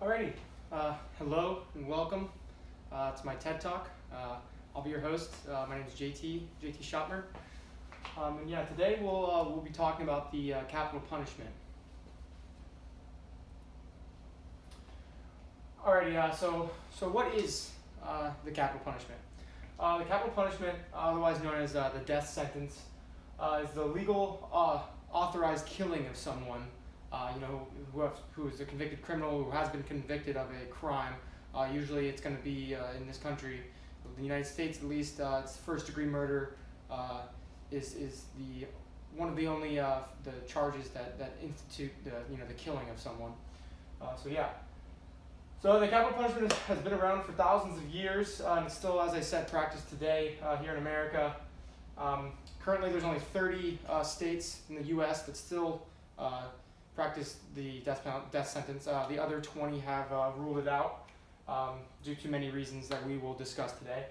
Alrighty, hello and welcome to my TED Talk. I'll be your host. My name is JT Schottmer. And yeah, today we'll be talking about the capital punishment. Alrighty, so what is the capital punishment? The capital punishment, otherwise known as the death sentence, is the legal authorized killing of someone who is a convicted criminal who has been convicted of a crime. Usually it's going to be in this country, the United States at least, it's first-degree murder is the one of the only the charges that institute the killing of someone. So the capital punishment has been around for thousands of years, and it's still, as I said, practiced today here in America. Currently, there's only 30 states in the U.S. that still practice the death sentence. The other 20 have ruled it out due to many reasons that we will discuss today.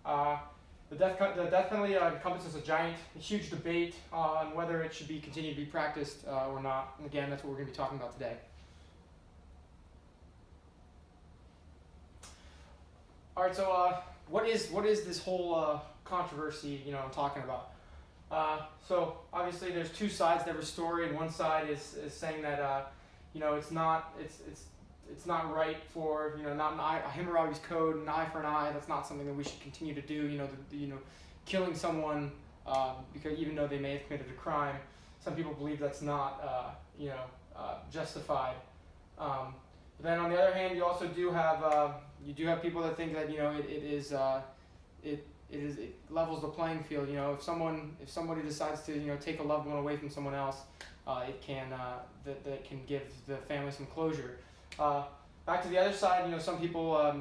The death penalty encompasses a huge debate on whether it should continue to be practiced or not. And again, that's what we're going to be talking about today. All right, so what is this whole controversy I'm talking about? So obviously there's two sides to every story, and one side is saying that it's not right for not Hammurabi's code, an eye for an eye. That's not something that we should continue to do. Killing someone because even though they may have committed a crime, some people believe that's not justified. But then on the other hand, you also do have people that think that it levels the playing field. If somebody decides to take a loved one away from someone else, it can that can give the family some closure. Back to the other side, some people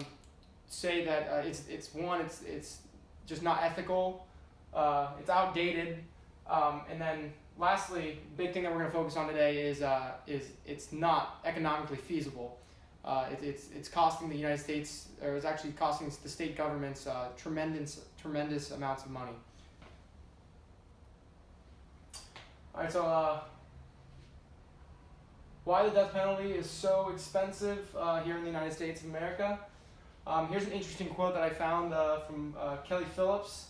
say that it's just not ethical, it's outdated, and then lastly, big thing that we're going to focus on today is it's not economically feasible. It's costing the United States, or it's actually costing the state governments tremendous amounts of money. All right, so why the death penalty is so expensive here in the United States of America. Here's an interesting quote that I found from Kelly Phillips.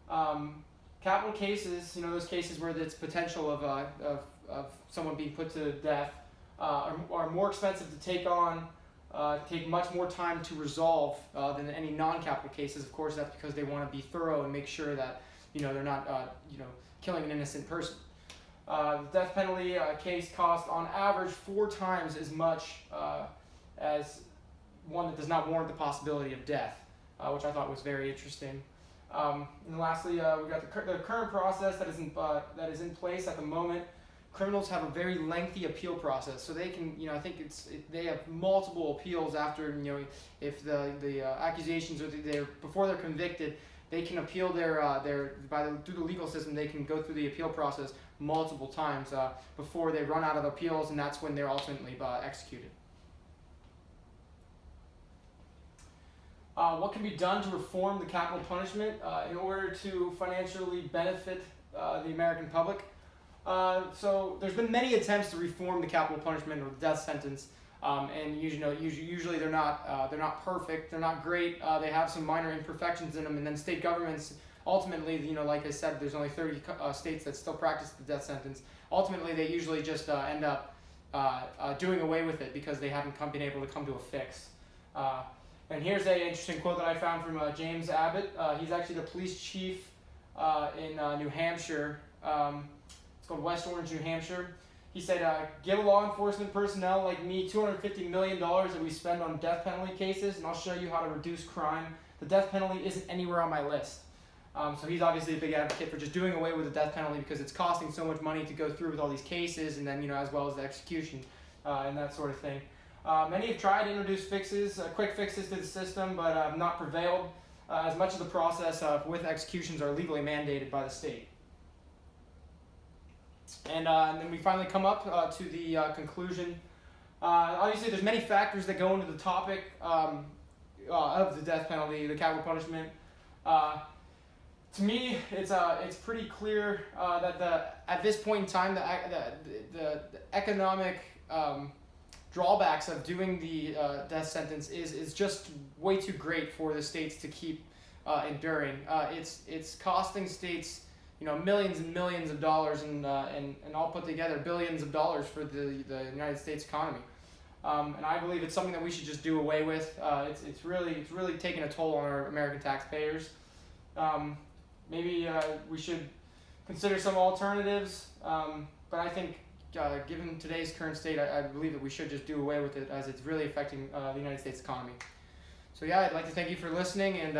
Capital cases, those cases where it's potential of someone being put to death, are more expensive to take on, take much more time to resolve than any non-capital cases. Of course, that's because they want to be thorough and make sure that they're not killing an innocent person. The death penalty case costs on average 4 times as much as one that does not warrant the possibility of death, which I thought was very interesting. And lastly, we got the current process that is in place at the moment. Criminals have a very lengthy appeal process, so they can, I think they have multiple appeals after, if the accusations are before they're convicted, they can appeal through the legal system. They can go through the appeal process multiple times before they run out of appeals, and that's when they're ultimately executed. What can be done to reform the capital punishment in order to financially benefit the American public? So there's been many attempts to reform the capital punishment or the death sentence, and usually they're not perfect, they're not great. They have some minor imperfections in them, and then state governments ultimately, like I said, there's only 30 states that still practice the death sentence. Ultimately, they usually just end up doing away with it because they haven't been able to come to a fix. And here's an interesting quote that I found from James Abbott. He's actually the police chief in New Hampshire. It's called West Orange, New Hampshire. He said, give law enforcement personnel like me $250 million that we spend on death penalty cases, and I'll show you how to reduce crime. The death penalty isn't anywhere on my list. So he's obviously a big advocate for just doing away with the death penalty because it's costing so much money to go through with all these cases, and then, as well as the execution and that sort of thing. Many have tried to introduce quick fixes to the system, but have not prevailed, as much of the process with executions are legally mandated by the state. And then we finally come up to the conclusion. Obviously, there's many factors that go into the topic of the death penalty, the capital punishment. To me, it's pretty clear that at this point in time, the economic drawbacks of doing the death sentence is just way too great for the states to keep enduring. It's costing states, millions and millions of dollars, and all put together billions of dollars for the United States economy. And I believe it's something that we should just do away with. It's really taking a toll on our American taxpayers. Maybe we should consider some alternatives. But I think, given today's current state, I believe that we should just do away with it, as it's really affecting the United States economy. So yeah, I'd like to thank you for listening, and